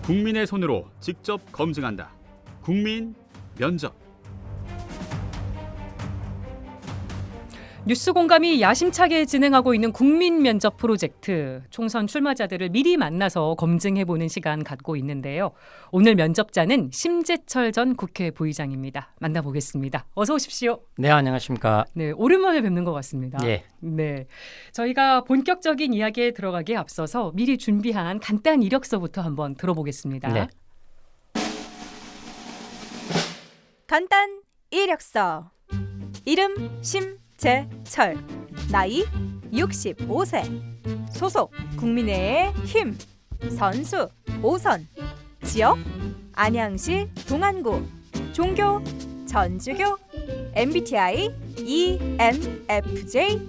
국민의 손으로 직접 검증한다. 국민 면접. 뉴스 공감이 야심차게 진행하고 있는 국민 면접 프로젝트. 총선 출마자들을 미리 만나서 검증해보는 시간 갖고 있는데요. 오늘 면접자는 심재철 전 국회 부의장입니다. 만나보겠습니다. 어서 오십시오. 네, 안녕하십니까. 네, 오랜만에 뵙는 것 같습니다. 예. 네, 저희가 본격적인 이야기에 들어가기에 앞서서 미리 준비한 간단 이력서부터 한번 들어보겠습니다. 네. 간단 이력서. 이름 심재철. 나이 65세. 소속 국민의힘. 선수 5선. 지역 안양시 동안구. 종교 전주교. MBTI ENFJ.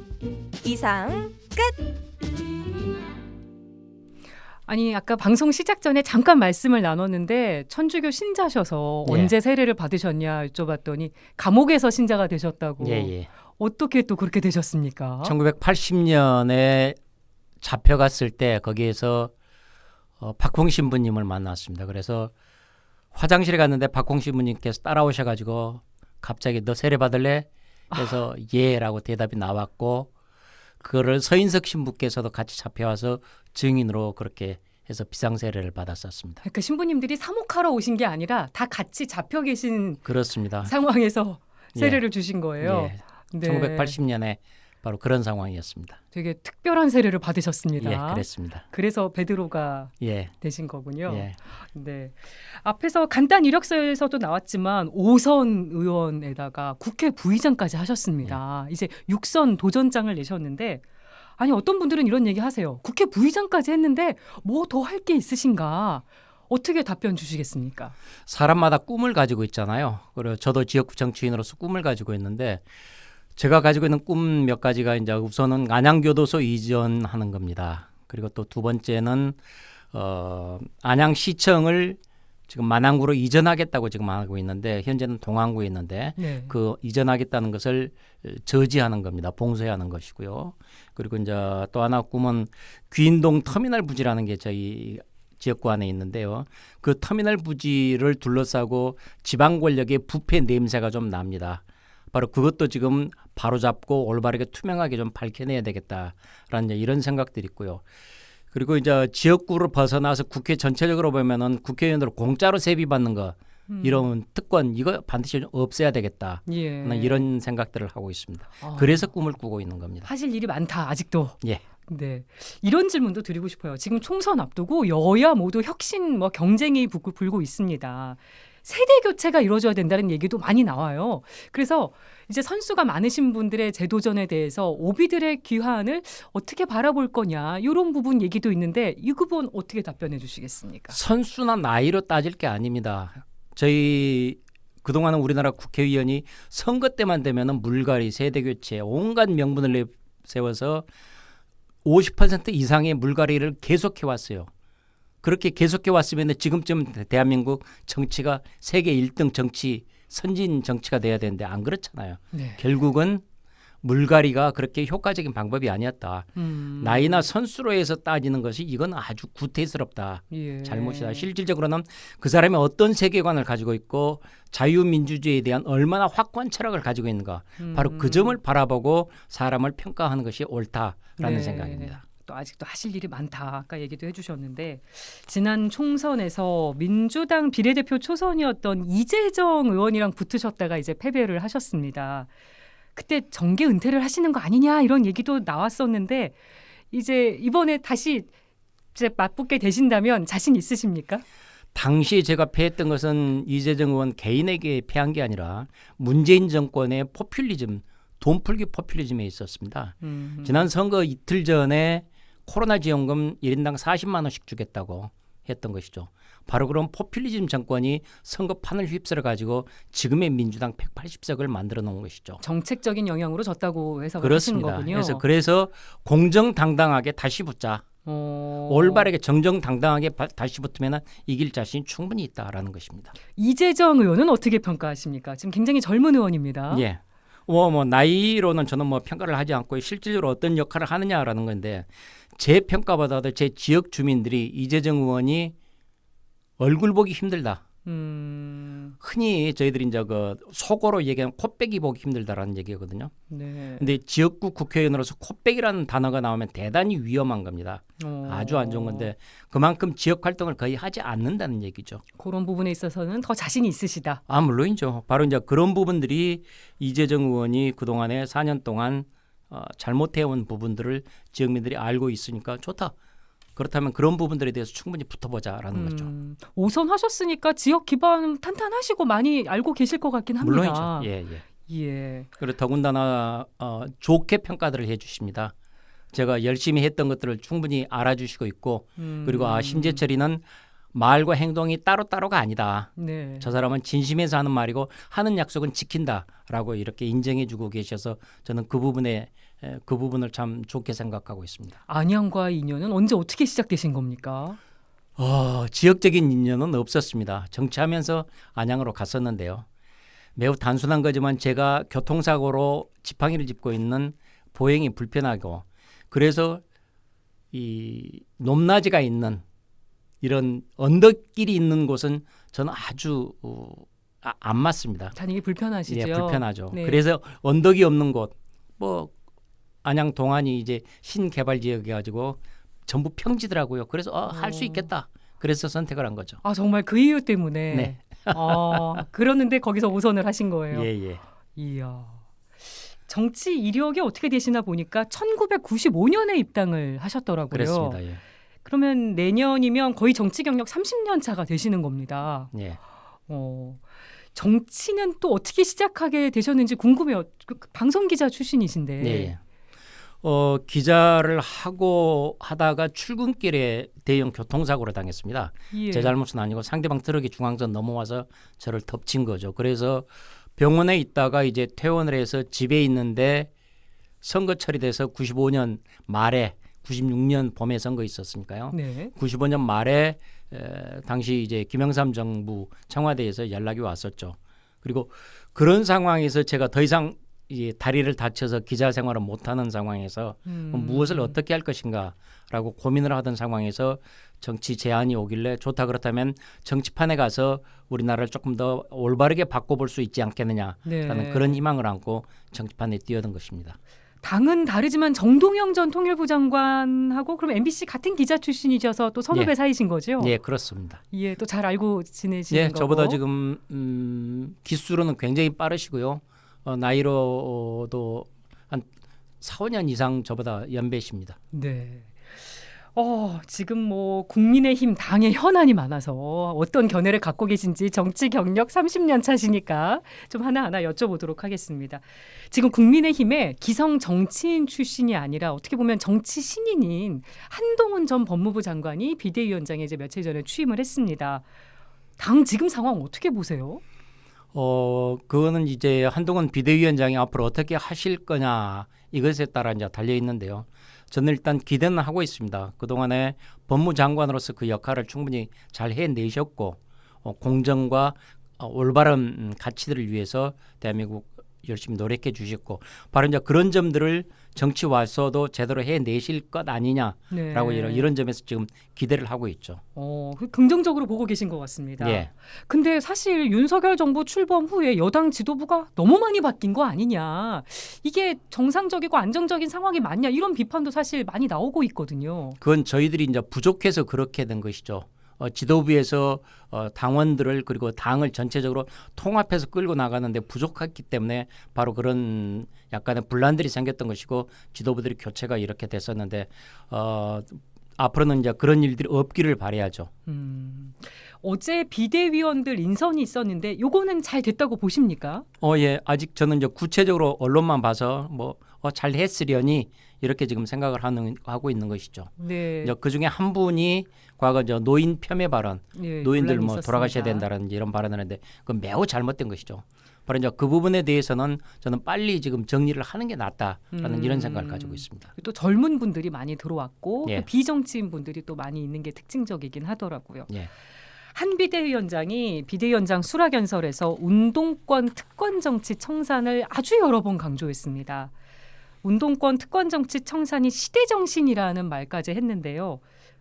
이상 끝. 아니 아까 방송 시작 전에 잠깐 말씀을 나눴는데 천주교 신자셔서 예. 언제 세례를 받으셨냐 여쭤봤더니 감옥에서 신자가 되셨다고. 예. 어떻게 또 그렇게 되셨습니까? 1980년에 잡혀갔을 때 거기에서 박홍 신부님을 만났습니다. 그래서 화장실에 갔는데 박홍 신부님께서 따라오셔가지고 갑자기 너 세례 받을래? 그래서 예라고 대답이 나왔고 그거를 서인석 신부께서도 같이 잡혀와서 증인으로 그렇게 해서 비상세례를 받았었습니다. 그러니까 신부님들이 사목하러 오신 게 아니라 다 같이 잡혀 계신 그렇습니다. 상황에서 예. 세례를 주신 거예요. 예. 네. 1980년에 바로 그런 상황이었습니다. 되게 특별한 세례를 받으셨습니다. 예, 그랬습니다. 그래서 베드로가 예. 되신 거군요. 예. 네. 앞에서 간단 이력서에서도 나왔지만 5선 의원에다가 국회 부의장까지 하셨습니다. 이제 6선 도전장을 내셨는데 아니 어떤 분들은 이런 얘기 하세요. 국회 부의장까지 했는데 뭐 더 할 게 있으신가? 어떻게 답변 주시겠습니까? 사람마다 꿈을 가지고 있잖아요. 그리고 저도 지역구 정치인으로서 꿈을 가지고 있는데 제가 가지고 있는 꿈 몇 가지가 이제 우선은 안양교도소 이전하는 겁니다. 그리고 또 두 번째는 안양시청을 지금 만안구로 이전하겠다고 지금 하고 있는데 현재는 동안구에 있는데 네. 그 이전하겠다는 것을 저지하는 겁니다. 봉쇄하는 것이고요. 그리고 이제 또 하나 꿈은 귀인동 터미널 부지라는 게 저희 지역구 안에 있는데요. 그 터미널 부지를 둘러싸고 지방 권력의 부패 냄새가 좀 납니다. 바로 그것도 지금 바로잡고 올바르게 투명하게 좀 밝혀내야 되겠다라는 이제 이런 생각들이 있고요. 그리고 이제 지역구를 벗어나서 국회 전체적으로 보면은 국회의원들 공짜로 세비 받는 거 이런 특권 이거 반드시 좀 없애야 되겠다. 예. 이런 생각들을 하고 있습니다. 아, 그래서 꿈을 꾸고 있는 겁니다. 하실 일이 많다 아직도. 예. 네, 이런 질문도 드리고 싶어요. 지금 총선 앞두고 여야 모두 혁신 경쟁이 불고 있습니다. 세대 교체가 이루어져야 된다는 얘기도 많이 나와요. 그래서 이제 선수가 많으신 분들의 재도전에 대해서 오비들의 귀환을 어떻게 바라볼 거냐 이런 부분 얘기도 있는데 이 부분 어떻게 답변해 주시겠습니까? 선수나 나이로 따질 게 아닙니다. 저희 그동안은 우리나라 국회의원이 선거 때만 되면은 물갈이, 세대교체, 온갖 명분을 세워서 50% 이상의 물갈이를 계속해 왔어요. 그렇게 계속해 왔으면 지금쯤 대한민국 정치가 세계 1등 정치, 선진 정치가 돼야 되는데 안 그렇잖아요. 네. 결국은 물갈이가 그렇게 효과적인 방법이 아니었다. 나이나 선수로 해서 따지는 것이 이건 아주 구태스럽다. 예. 잘못이다. 실질적으로는 그 사람이 어떤 세계관을 가지고 있고 자유민주주의에 대한 얼마나 확고한 철학을 가지고 있는가. 바로 그 점을 바라보고 사람을 평가하는 것이 옳다라는 네. 생각입니다. 또 아직도 하실 일이 많다. 아까 얘기도 해주셨는데 지난 총선에서 민주당 비례대표 초선이었던 이재정 의원이랑 붙으셨다가 이제 패배를 하셨습니다. 그때 정계 은퇴를 하시는 거 아니냐 이런 얘기도 나왔었는데 이제 이번에 다시 이제 맞붙게 되신다면 자신 있으십니까? 당시에 제가 패했던 것은 이재정 의원 개인에게 패한 게 아니라 문재인 정권의 포퓰리즘, 돈풀기 포퓰리즘에 있었습니다. 지난 선거 이틀 전에 코로나 지원금 1인당 40만 원씩 주겠다고 했던 것이죠. 바로 그런 포퓰리즘 정권이 선거판을 휩쓸어 가지고 지금의 민주당 180석을 만들어 놓은 것이죠. 정책적인 영향으로 졌다고 해석을 하시는 그렇습니다. 거군요. 그래서 공정당당하게 다시 붙자. 올바르게 정정당당하게 다시 붙으면 이길 자신이 충분히 있다라는 것입니다. 이재정 의원은 어떻게 평가하십니까? 지금 굉장히 젊은 의원입니다. 예. 나이로는 저는 평가를 하지 않고 실질적으로 어떤 역할을 하느냐라는 건데 제 평가보다도 제 지역 주민들이 이재정 의원이 얼굴 보기 힘들다. 음. 흔히 저희들이 이제 그 속어로 얘기하면 코빼기 보기 힘들다라는 얘기거든요. 네. 근데 지역구 국회의원으로서 코빼기라는 단어가 나오면 대단히 위험한 겁니다. 아주 안 좋은 건데 그만큼 지역 활동을 거의 하지 않는다는 얘기죠. 그런 부분에 있어서는 더 자신이 있으시다. 아, 물론이죠. 바로 이제 그런 부분들이 이재정 의원이 그동안에 4년 동안 잘못해온 부분들을 지역민들이 알고 있으니까 좋다. 그렇다면 그런 부분들에 대해서 충분히 붙어보자라는 거죠. 5선 하셨으니까 지역 기반 탄탄하시고 많이 알고 계실 것 같긴 합니다. 물론이죠. 예, 예. 예. 그리고 더군다나 좋게 평가들을 해주십니다. 제가 열심히 했던 것들을 충분히 알아주시고 있고 그리고 심재철이는 말과 행동이 따로따로가 아니다. 네. 저 사람은 진심에서 하는 말이고 하는 약속은 지킨다라고 이렇게 인정해주고 계셔서 저는 그 부분을 참 좋게 생각하고 있습니다. 안양과의 인연은 언제 어떻게 시작되신 겁니까? 지역적인 인연은 없었습니다. 정치하면서 안양으로 갔었는데요. 매우 단순한 거지만 제가 교통사고로 지팡이를 짚고 있는 보행이 불편하고 그래서 이 높낮이가 있는 이런 언덕길이 있는 곳은 저는 아주 안 맞습니다. 다니기 불편하시죠? 예, 불편하죠. 네. 그래서 언덕이 없는 곳, 뭐 안양 동안이 이제 신개발 지역이 가지고 전부 평지더라고요. 그래서 할 수 있겠다. 그래서 선택을 한 거죠. 아 정말 그 이유 때문에. 네. 그러는데 거기서 5선을 하신 거예요. 예, 예. 이야. 정치 이력이 어떻게 되시나 보니까 1995년에 입당을 하셨더라고요. 그렇습니다. 예. 그러면 내년이면 거의 정치 경력 30년 차가 되시는 겁니다. 예. 정치는 또 어떻게 시작하게 되셨는지 궁금해요. 방송 기자 출신이신데. 예. 기자를 하다가 출근길에 대형 교통사고를 당했습니다. 예. 제 잘못은 아니고 상대방 트럭이 중앙선 넘어와서 저를 덮친 거죠. 그래서 병원에 있다가 이제 퇴원을 해서 집에 있는데 선거철이 돼서 95년 말에 96년 봄에 선거 있었으니까요. 네. 95년 말에 당시 이제 김영삼 정부 청와대에서 연락이 왔었죠. 그리고 그런 상황에서 제가 더 이상 이 다리를 다쳐서 기자 생활을 못하는 상황에서 무엇을 어떻게 할 것인가라고 고민을 하던 상황에서 정치 제안이 오길래 좋다 그렇다면 정치판에 가서 우리나라를 조금 더 올바르게 바꿔볼 수 있지 않겠느냐라는 네. 그런 희망을 안고 정치판에 뛰어든 것입니다. 당은 다르지만 정동영 전 통일부 장관하고 그럼 MBC 같은 기자 출신이셔서 또 선후배 예. 사이신 거죠? 예, 그렇습니다. 예, 또 잘 알고 지내시는 예, 거고. 저보다 지금 기수로는 굉장히 빠르시고요. 나이로도 한 4, 5년 이상 저보다 연배십니다. 네. 지금 뭐 국민의힘 당에 현안이 많아서 어떤 견해를 갖고 계신지 정치 경력 30년 차시니까 좀 하나하나 여쭤보도록 하겠습니다. 지금 국민의힘에 기성 정치인 출신이 아니라 어떻게 보면 정치 신인인 한동훈 전 법무부 장관이 비대위원장에 이제 며칠 전에 취임을 했습니다. 당 지금 상황 어떻게 보세요? 그거는 이제 한동훈 비대위원장이 앞으로 어떻게 하실 거냐 이것에 따라 이제 달려 있는데요. 저는 일단 기대는 하고 있습니다. 그동안에 법무장관으로서 그 역할을 충분히 잘 해내셨고 공정과 올바른 가치들을 위해서 대한민국 열심히 노력해 주셨고 바로 이제 그런 점들을 정치 와서도 제대로 해내실 것 아니냐라고 네. 이런 점에서 지금 기대를 하고 있죠. 긍정적으로 보고 계신 것 같습니다. 예. 근데 사실 윤석열 정부 출범 후에 여당 지도부가 너무 많이 바뀐 거 아니냐. 이게 정상적이고 안정적인 상황이 맞냐. 이런 비판도 사실 많이 나오고 있거든요. 그건 저희들이 이제 부족해서 그렇게 된 것이죠. 지도부에서 당원들을 그리고 당을 전체적으로 통합해서 끌고 나가는데 부족했기 때문에 바로 그런 약간의 분란들이 생겼던 것이고 지도부들이 교체가 이렇게 됐었는데 앞으로는 이제 그런 일들이 없기를 바라야죠. 어제 비대위원들 인선이 있었는데 요거는 잘 됐다고 보십니까? 예, 아직 저는 이제 구체적으로 언론만 봐서 잘 했으려니 이렇게 지금 생각을 하고 있는 것이죠. 네. 그 중에 한 분이 과거 노인 폄훼 발언, 예, 노인들 논란이 돌아가셔야 있었습니다. 된다는 이런 발언을 했는데 그건 매우 잘못된 것이죠. 바로 이제 그 부분에 대해서는 저는 빨리 지금 정리를 하는 게 낫다라는 이런 생각을 가지고 있습니다. 또 젊은 분들이 많이 들어왔고 예. 또 비정치인 분들이 또 많이 있는 게 특징적이긴 하더라고요. 예. 한 비대위원장이 비대위원장 수락연설에서 운동권 특권 정치 청산을 아주 여러 번 강조했습니다. 운동권 특권 정치 청산이 시대 정신이라는 말까지 했는데요.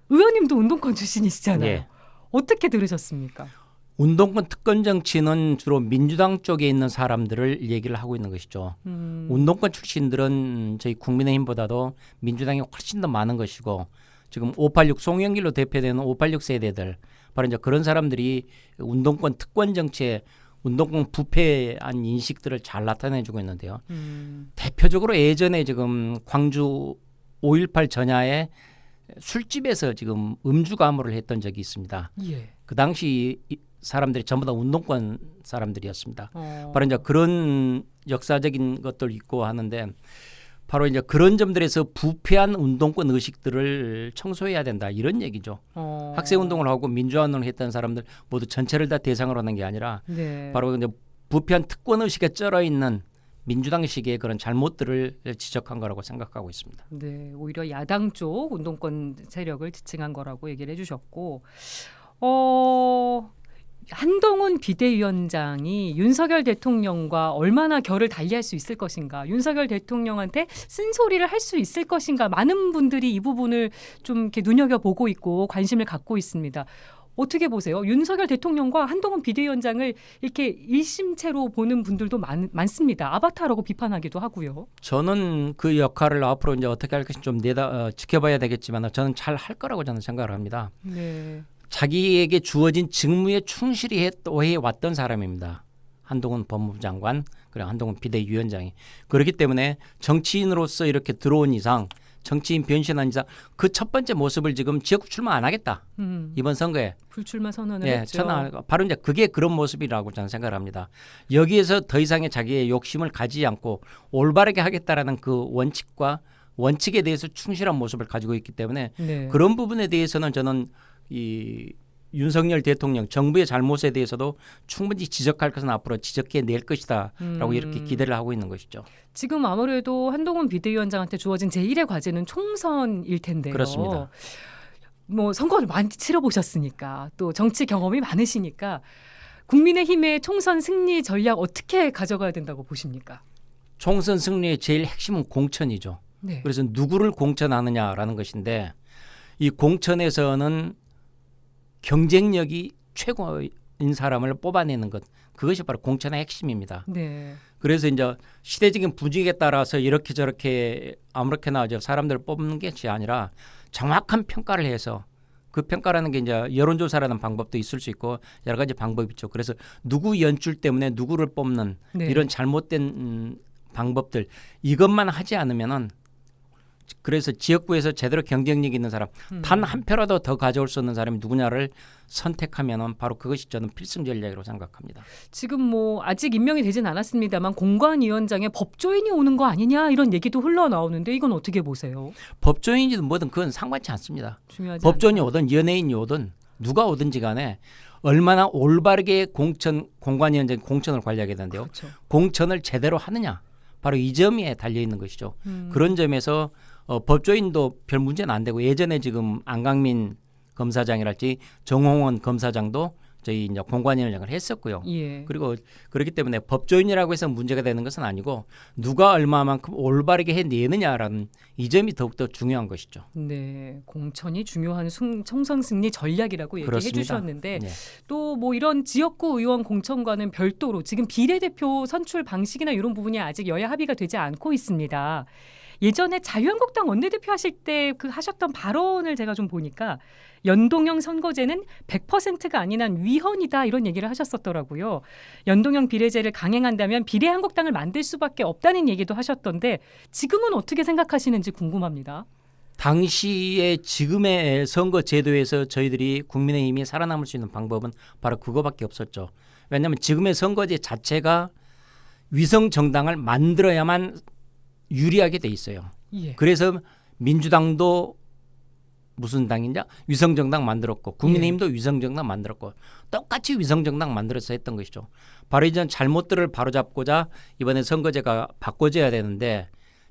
의원님도 운동권 출신이시잖아요. 예. 어떻게 들으셨습니까? 운동권 특권 정치는 주로 민주당 쪽에 있는 사람들을 얘기를 하고 있는 것이죠. 운동권 출신들은 저희 국민의힘보다도 민주당이 훨씬 더 많은 것이고 지금 586 송영길로 대표되는 586 세대들 바로 이제 그런 사람들이 운동권 특권 정치에 운동권 부패한 인식들을 잘 나타내주고 있는데요. 대표적으로 예전에 지금 광주 5.18 전야에 술집에서 지금 음주 가무를 했던 적이 있습니다. 예. 그 당시 사람들이 전부 다 운동권 사람들이었습니다. 바로 이제 그런 역사적인 것들 있고 하는데 바로 이제 그런 점들에서 부패한 운동권 의식들을 청소해야 된다 이런 얘기죠. 학생 운동을 하고 민주화 운동을 했던 사람들 모두 전체를 다 대상으로 하는 게 아니라 네. 바로 이제 부패한 특권 의식에 쩔어 있는 민주당식의 그런 잘못들을 지적한 거라고 생각하고 있습니다. 네, 오히려 야당 쪽 운동권 세력을 지칭한 거라고 얘기를 해주셨고, 한동훈 비대위원장이 윤석열 대통령과 얼마나 결을 달리할 수 있을 것인가, 윤석열 대통령한테 쓴소리를 할 수 있을 것인가, 많은 분들이 이 부분을 좀 이렇게 눈여겨보고 있고 관심을 갖고 있습니다. 어떻게 보세요? 윤석열 대통령과 한동훈 비대위원장을 이렇게 일심체로 보는 분들도 많습니다. 아바타라고 비판하기도 하고요. 저는 그 역할을 앞으로 이제 어떻게 할 것인지 좀 지켜봐야 되겠지만 저는 잘 할 거라고 저는 생각을 합니다. 네. 자기에게 주어진 직무에 충실히 해왔던 사람입니다. 한동훈 법무부 장관 그리고 한동훈 비대위원장이. 그렇기 때문에 정치인으로서 이렇게 들어온 이상 정치인 변신한 이상 그 첫 번째 모습을 지금 지역 출마 안 하겠다. 이번 선거에. 불출마 선언을 예, 했죠. 바로 이제 그게 그런 모습이라고 저는 생각을 합니다. 여기에서 더 이상의 자기의 욕심을 가지지 않고 올바르게 하겠다라는 그 원칙에 대해서 충실한 모습을 가지고 있기 때문에 네. 그런 부분에 대해서는 저는 이 윤석열 대통령 정부의 잘못에 대해서도 충분히 지적할 것은 앞으로 지적해낼 것이다라고 이렇게 기대를 하고 있는 것이죠. 지금 아무래도 한동훈 비대위원장한테 주어진 제1의 과제는 총선일 텐데요. 그렇습니다. 뭐 선거를 많이 치러보셨으니까 또 정치 경험이 많으시니까 국민의힘의 총선 승리 전략 어떻게 가져가야 된다고 보십니까? 총선 승리의 제일 핵심은 공천이죠. 네. 그래서 누구를 공천하느냐라는 것인데 이 공천에서는 경쟁력이 최고인 사람을 뽑아내는 것 그것이 바로 공천의 핵심입니다. 네. 그래서 이제 시대적인 분위기에 따라서 이렇게 저렇게 아무렇게나 사람들을 뽑는 것이 아니라 정확한 평가를 해서 그 평가라는 게 이제 여론조사라는 방법도 있을 수 있고 여러 가지 방법이 있죠. 그래서 누구 연출 때문에 누구를 뽑는 네. 이런 잘못된 방법들 이것만 하지 않으면은 그래서 지역구에서 제대로 경쟁력 있는 사람 단 한 표라도 더 가져올 수 있는 사람이 누구냐를 선택하면은 바로 그것이 저는 필승 전략이라고 생각합니다. 지금 뭐 아직 임명이 되진 않았습니다만 공관위원장에 법조인이 오는 거 아니냐 이런 얘기도 흘러나오는데 이건 어떻게 보세요? 법조인이든 뭐든 그건 상관치 않습니다. 중요하지 법조인이 않다. 오든 연예인이 오든 누가 오든지 간에 얼마나 올바르게 공관위원장이 공천을 관리하게 되는데요. 그렇죠. 공천을 제대로 하느냐 바로 이 점에 달려 있는 것이죠. 그런 점에서 법조인도 별 문제는 안 되고 예전에 지금 안강민 검사장이랄지 정홍원 검사장도 저희 이제 공관위원장을 했었고요. 예. 그리고 그렇기 때문에 법조인이라고 해서 문제가 되는 것은 아니고 누가 얼마만큼 올바르게 해내느냐라는 이 점이 더욱더 중요한 것이죠. 네, 공천이 중요한 총선 승리 전략이라고 얘기해 그렇습니다. 주셨는데 네. 또 뭐 이런 지역구 의원 공천과는 별도로 지금 비례대표 선출 방식이나 이런 부분이 아직 여야 합의가 되지 않고 있습니다. 예전에 자유한국당 원내대표 하실 때 그 하셨던 발언을 제가 좀 보니까 연동형 선거제는 100%가 아닌 한 위헌이다 이런 얘기를 하셨었더라고요. 연동형 비례제를 강행한다면 비례한국당을 만들 수밖에 없다는 얘기도 하셨던데 지금은 어떻게 생각하시는지 궁금합니다. 당시에 지금의 선거 제도에서 저희들이 국민의힘이 살아남을 수 있는 방법은 바로 그거밖에 없었죠. 왜냐하면 지금의 선거제 자체가 위성 정당을 만들어야만 유리하게 돼 있어요. 예. 그래서 민주당도 무슨 당이냐 위성정당 만들었고 국민의힘도 위성정당 만들었고 똑같이 위성정당 만들어서 했던 것이죠. 바로 이전 잘못들을 바로잡고자 이번에 선거제가 바꿔져야 되는데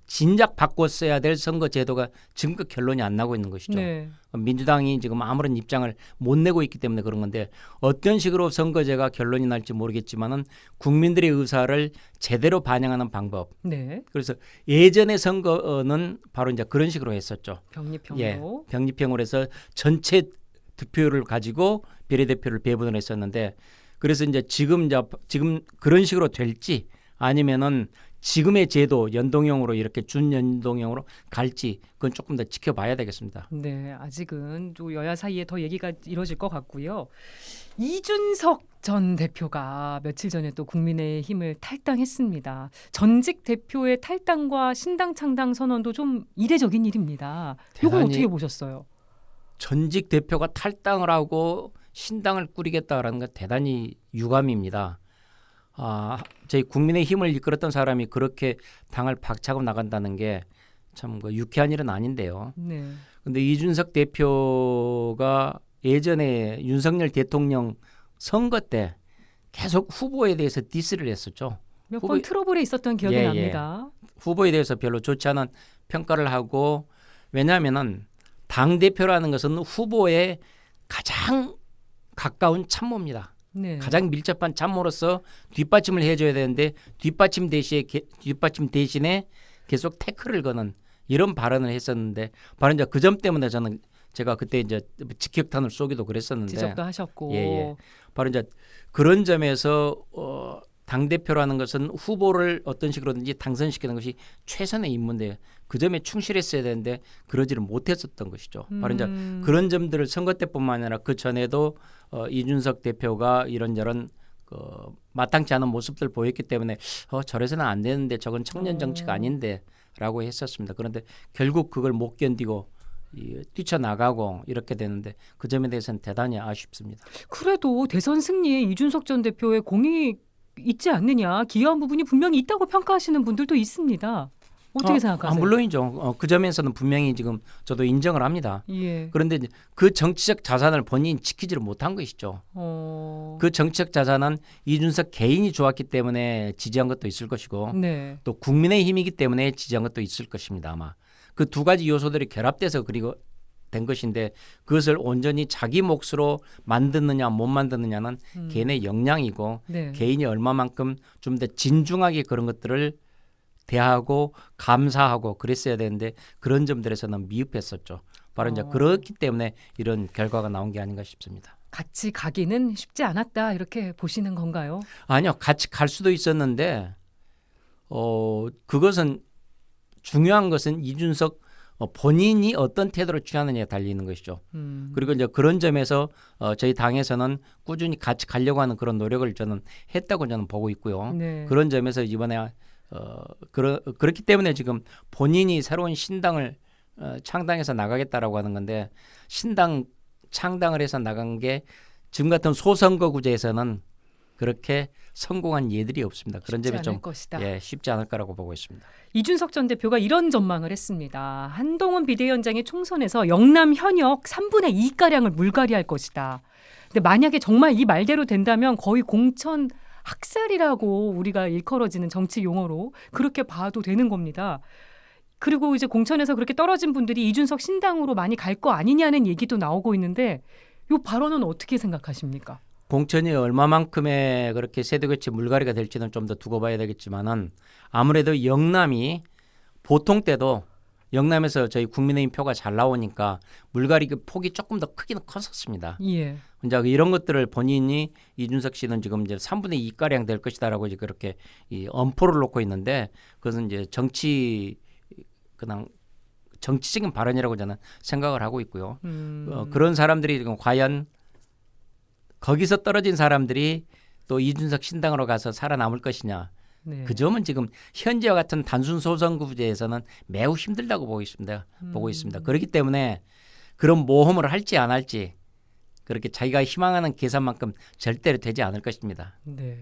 진작 바꿨어야 될 선거제도가 지금껏 결론이 안 나고 있는 것이죠. 네. 민주당이 지금 아무런 입장을 못 내고 있기 때문에 그런 건데 어떤 식으로 선거제가 결론이 날지 모르겠지만은 국민들의 의사를 제대로 반영하는 방법. 네. 그래서 예전의 선거는 바로 이제 그런 식으로 했었죠. 병립형으로. 예, 병립형으로 해서 전체 득표율을 가지고 비례대표를 배분을 했었는데 그래서 이제 지금 그런 식으로 될지 아니면은 지금의 제도 연동형으로 이렇게 준연동형으로 갈지 그건 조금 더 지켜봐야 되겠습니다. 네, 아직은 또 여야 사이에 더 얘기가 이뤄질 것 같고요. 이준석 전 대표가 며칠 전에 또 국민의힘을 탈당했습니다. 전직 대표의 탈당과 신당 창당 선언도 좀 이례적인 일입니다. 이건 대단히 어떻게 보셨어요? 전직 대표가 탈당을 하고 신당을 꾸리겠다라는 건 대단히 유감입니다. 저희 국민의힘을 이끌었던 사람이 그렇게 당을 박차고 나간다는 게 참 유쾌한 일은 아닌데요. 네. 근데 이준석 대표가 예전에 윤석열 대통령 선거 때 계속 후보에 대해서 디스를 했었죠. 몇 번 트러블이 있었던 기억이 예, 납니다. 후보에 대해서 별로 좋지 않은 평가를 하고 왜냐하면은 당 대표라는 것은 후보에 가장 가까운 참모입니다. 네. 가장 밀접한 참모로서 뒷받침을 해줘야 되는데 뒷받침 대신에 계속 태클을 거는 이런 발언을 했었는데 바로 이제 그 점 때문에 제가 그때 이제 직격탄을 쏘기도 그랬었는데 지적도 하셨고. 예. 바로 이제 그런 점에서 당 대표라는 것은 후보를 어떤 식으로든지 당선시키는 것이 최선의 임무인데 그 점에 충실했어야 되는데 그러지를 못했었던 것이죠. 바로 이제 그런 점들을 선거 때뿐만 아니라 그 전에도 이준석 대표가 이런저런 마땅치 않은 모습들 보였기 때문에 저래서는 안 되는데 저건 청년 정치가 아닌데라고 했었습니다. 그런데 결국 그걸 못 견디고 뛰쳐나가고 이렇게 되는데 그 점에 대해서는 대단히 아쉽습니다. 그래도 대선 승리에 이준석 전 대표의 공이 있지 않느냐, 기여한 부분이 분명히 있다고 평가하시는 분들도 있습니다. 어떻게 생각하세요? 물론이죠. 그 점에서는 분명히 지금 저도 인정을 합니다. 예. 그런데 이제 그 정치적 자산을 본인이 지키지를 못한 것이죠. 그 정치적 자산은 이준석 개인이 좋았기 때문에 지지한 것도 있을 것이고 네. 또 국민의힘이기 때문에 지지한 것도 있을 것입니다. 아마 그 두 가지 요소들이 결합돼서 그리고 된 것인데 그것을 온전히 자기 몫으로 만드느냐 못 만드느냐는 개인의 역량이고 네. 개인이 얼마만큼 좀 더 진중하게 그런 것들을 대하고 감사하고 그랬어야 되는데 그런 점들에서는 미흡했었죠. 바로 이제 그렇기 때문에 이런 결과가 나온 게 아닌가 싶습니다. 같이 가기는 쉽지 않았다 이렇게 보시는 건가요? 아니요. 같이 갈 수도 있었는데 그것은 중요한 것은 이준석 본인이 어떤 태도를 취하느냐에 달리는 것이죠. 그리고 이제 그런 점에서 저희 당에서는 꾸준히 같이 가려고 하는 그런 노력을 저는 했다고 저는 보고 있고요. 네. 그런 점에서 이번에 그렇기 때문에 지금 본인이 새로운 신당을 창당해서 나가겠다라고 하는 건데 신당 창당을 해서 나간 게 지금 같은 소선거구제에서는 그렇게 성공한 예들이 없습니다. 그런 점이 좀 쉽지 않을 거라고 보고 있습니다. 이준석 전 대표가 이런 전망을 했습니다. 한동훈 비대위원장이 총선에서 영남 현역 3분의 2가량을 물갈이할 것이다. 근데 만약에 정말 이 말대로 된다면 거의 공천 학살이라고 우리가 일컬어지는 정치 용어로 그렇게 봐도 되는 겁니다. 그리고 이제 공천에서 그렇게 떨어진 분들이 이준석 신당으로 많이 갈 거 아니냐는 얘기도 나오고 있는데 이 발언은 어떻게 생각하십니까? 공천이 얼마만큼의 그렇게 세대교체 물갈이가 될지는 좀 더 두고 봐야 되겠지만은 아무래도 영남이 보통 때도 영남에서 저희 국민의힘 표가 잘 나오니까 물갈이 그 폭이 조금 더 크기는 컸었습니다. 예. 이제 이런 것들을 본인이 이준석 씨는 지금 이제 3분의 2가량 될 것이다라고 이제 그렇게 엄포를 놓고 있는데 그것은 이제 그냥 정치적인 발언이라고 저는 생각을 하고 있고요. 그런 사람들이 지금 과연 거기서 떨어진 사람들이 또 이준석 신당으로 가서 살아남을 것이냐. 네. 그 점은 지금 현재와 같은 단순 소선구제에서는 매우 힘들다고 보고 있습니다. 그렇기 때문에 그런 모험을 할지 안 할지 그렇게 자기가 희망하는 계산만큼 절대로 되지 않을 것입니다. 네.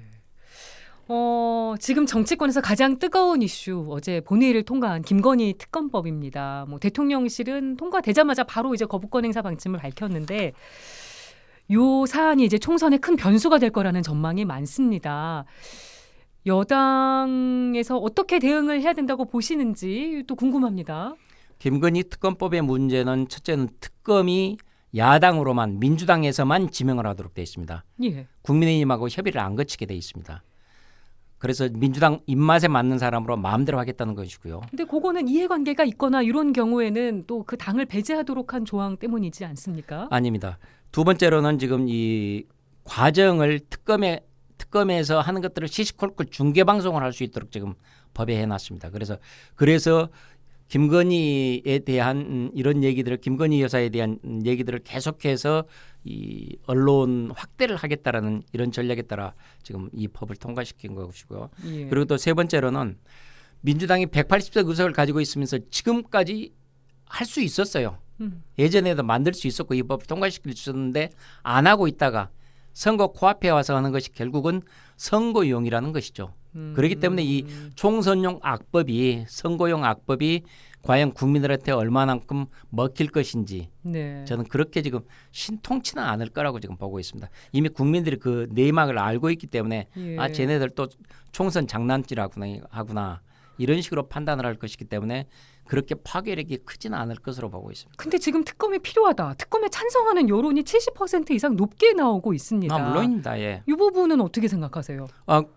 지금 정치권에서 가장 뜨거운 이슈 어제 본회의를 통과한 김건희 특검법입니다. 대통령실은 통과되자마자 바로 이제 거부권 행사 방침을 밝혔는데 요 사안이 이제 총선에 큰 변수가 될 거라는 전망이 많습니다. 여당에서 어떻게 대응을 해야 된다고 보시는지 또 궁금합니다. 김건희 특검법의 문제는 첫째는 특검이 야당으로만 민주당에서만 지명을 하도록 되어 있습니다. 예. 국민의힘하고 협의를 안 거치게 되어 있습니다. 그래서 민주당 입맛에 맞는 사람으로 마음대로 하겠다는 것이고요. 근데 그거는 이해관계가 있거나 이런 경우에는 또 그 당을 배제하도록 한 조항 때문이지 않습니까? 아닙니다. 두 번째로는 지금 이 과정을 특검에서 하는 것들을 시시콜콜 중계 방송을 할 수 있도록 지금 법에 해놨습니다. 그래서 김건희에 대한 이런 얘기들을 김건희 여사에 대한 얘기들을 계속해서 이 언론 확대를 하겠다라는 이런 전략에 따라 지금 이 법을 통과시킨 것이고요. 예. 그리고 또 세 번째로는 민주당이 180석 의석을 가지고 있으면서 지금까지 할 수 있었어요. 예전에도 만들 수 있었고 이 법을 통과시킬 수 있었는데 안 하고 있다가 선거 코앞에 와서 하는 것이 결국은 선거용이라는 것이죠. 그렇기 때문에 이 총선용 악법이 선거용 악법이 과연 국민들한테 얼마만큼 먹힐 것인지 네. 저는 그렇게 지금 신통치는 않을 거라고 지금 보고 있습니다. 이미 국민들이 그 내막을 알고 있기 때문에 예. 아 쟤네들 또 총선 장난질하구나 이런 식으로 판단을 할 것이기 때문에 그렇게 파괴력이 크지는 않을 것으로 보고 있습니다. 근데 지금 특검이 필요하다. 특검에 찬성하는 여론이 70% 이상 높게 나오고 있습니다. 물론입니다. 예. 이 부분은 어떻게 생각하세요?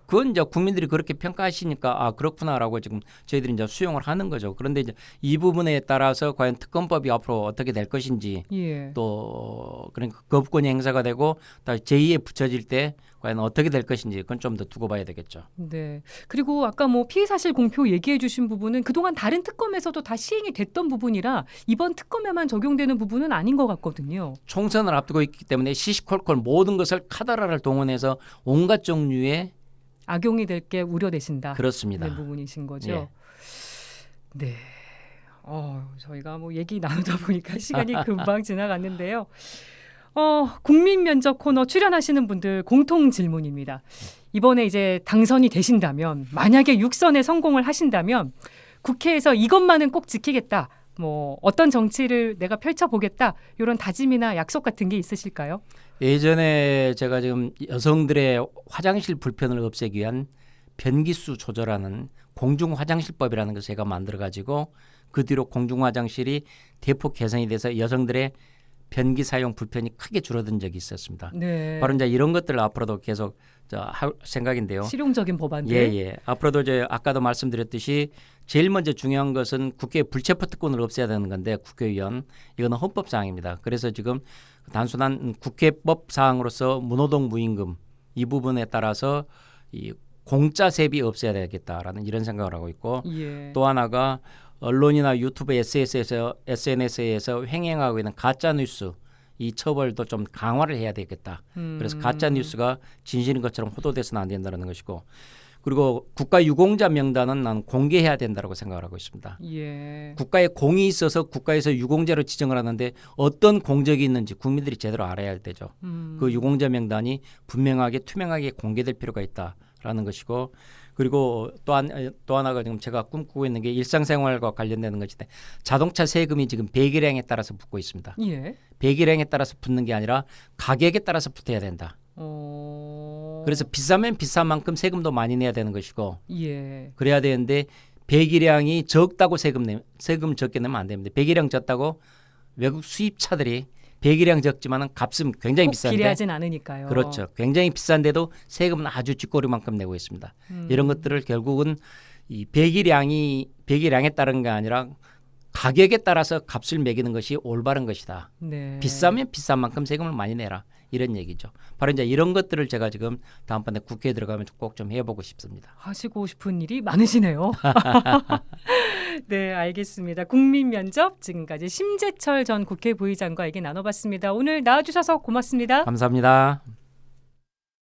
그건 이제 국민들이 그렇게 평가하시니까 그렇구나라고 지금 저희들이 이제 수용을 하는 거죠. 그런데 이제 이 부분에 따라서 과연 특검법이 앞으로 어떻게 될 것인지 예. 또 그러니까 거부권이 행사가 되고 또 제2에 붙여질 때 과연 어떻게 될 것인지 그건 좀 더 두고 봐야 되겠죠. 네. 그리고 아까 뭐 피의 사실 공표 얘기해 주신 부분은 그동안 다른 특검에서도 다 시행이 됐던 부분이라 이번 특검에만 적용되는 부분은 아닌 것 같거든요. 총선을 앞두고 있기 때문에 시시콜콜 모든 것을 카더라를 동원해서 온갖 종류의 악용이 될 게 우려되신다. 그렇습니다. 그런 부분이신 거죠. 예. 네. 저희가 뭐 얘기 나누다 보니까 시간이 금방 지나갔는데요. 국민 면접 코너 출연하시는 분들 공통 질문입니다. 이번에 이제 당선이 되신다면 만약에 6선에 성공을 하신다면 국회에서 이것만은 꼭 지키겠다. 뭐 어떤 정치를 내가 펼쳐보겠다. 이런 다짐이나 약속 같은 게 있으실까요? 예전에 제가 지금 여성들의 화장실 불편을 없애기 위한 변기수 조절하는 공중화장실법이라는 것을 제가 만들어가지고 그 뒤로 공중화장실이 대폭 개선이 돼서 여성들의 변기 사용 불편이 크게 줄어든 적이 있었습니다. 네. 바로 이제 이런 것들을 앞으로도 계속 할 생각인데요. 실용적인 법안들. 예. 앞으로도 이제 아까도 말씀드렸듯이 제일 먼저 중요한 것은 국회 불체포 특권을 없애야 되는 건데 국회의원 이거는 헌법 사항입니다. 그래서 지금 단순한 국회법 사항으로서 무노동 무임금 이 부분에 따라서 이 공짜 세비 없애야 되겠다라는 이런 생각을 하고 있고 예. 또 하나가 언론이나 유튜브, SNS에서 횡행하고 있는 가짜 뉴스 이 처벌도 좀 강화를 해야 되겠다. 그래서 가짜 뉴스가 진실인 것처럼 호도돼서는 안 된다는 것이고 그리고 국가 유공자 명단은 난 공개해야 된다고 생각을 하고 있습니다. 예. 국가에 공이 있어서 국가에서 유공자로 지정을 하는데 어떤 공적이 있는지 국민들이 제대로 알아야 할 때죠. 그 유공자 명단이 분명하게 투명하게 공개될 필요가 있다라는 것이고 그리고 또 하나가 지금 제가 꿈꾸고 있는 게 일상생활과 관련되는 것인데 자동차 세금이 지금 배기량에 따라서 붙고 있습니다. 예. 배기량에 따라서 붙는 게 아니라 가격에 따라서 붙어야 된다. 그래서 비싸면 비싼 만큼 세금도 많이 내야 되는 것이고 예. 그래야 되는데 배기량이 적다고 세금 적게 내면 안 됩니다. 배기량 적다고 외국 수입차들이 배기량 적지만은 값은 굉장히 꼭 비싼데 비례하진 않으니까요. 그렇죠. 굉장히 비싼데도 세금은 아주 쥐꼬리만큼 내고 있습니다. 이런 것들을 결국은 이 배기량에 따른 게 아니라 가격에 따라서 값을 매기는 것이 올바른 것이다. 네. 비싸면 비싼 만큼 세금을 많이 내라. 이런 얘기죠. 바로 이제 이런 것들을 제가 지금 다음번에 국회에 들어가면 꼭 좀 해보고 싶습니다. 하시고 싶은 일이 많으시네요. 네, 알겠습니다. 국민 면접 지금까지 심재철 전 국회 부의장과 얘기 나눠봤습니다. 오늘 나와주셔서 고맙습니다. 감사합니다.